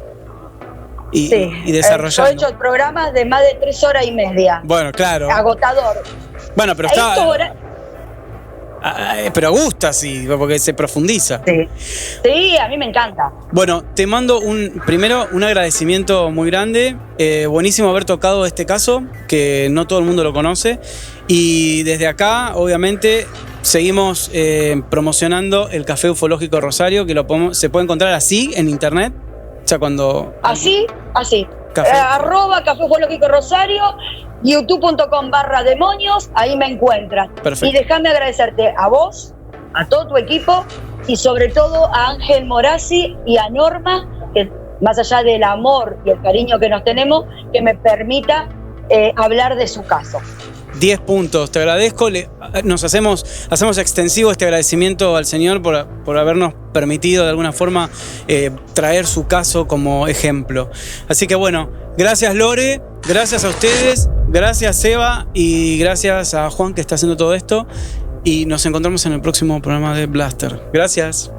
desarrollando. Yo he hecho programas de más de 3 horas y media. Bueno, claro. Agotador. Bueno, pero pero gusta, sí, porque se profundiza. Sí, a mí me encanta. Bueno, te mando primero un agradecimiento muy grande. Buenísimo haber tocado este caso, que no todo el mundo lo conoce. Y desde acá, obviamente, seguimos promocionando el Café Ufológico Rosario, que se puede encontrar así en internet. O sea, cuando... Así. Café. @Café Ufológico Rosario, youtube.com/demonios, ahí me encuentran. Perfecto. Y déjame agradecerte a vos, a todo tu equipo y sobre todo a Ángel Morazzi y a Norma, que más allá del amor y el cariño que nos tenemos, que me permita hablar de su caso. 10 puntos, te agradezco. Hacemos extensivo este agradecimiento al Señor por habernos permitido de alguna forma traer su caso como ejemplo. Así que bueno, gracias Lore, gracias a ustedes, gracias Seba y gracias a Juan que está haciendo todo esto. Y nos encontramos en el próximo programa de Blaster. Gracias.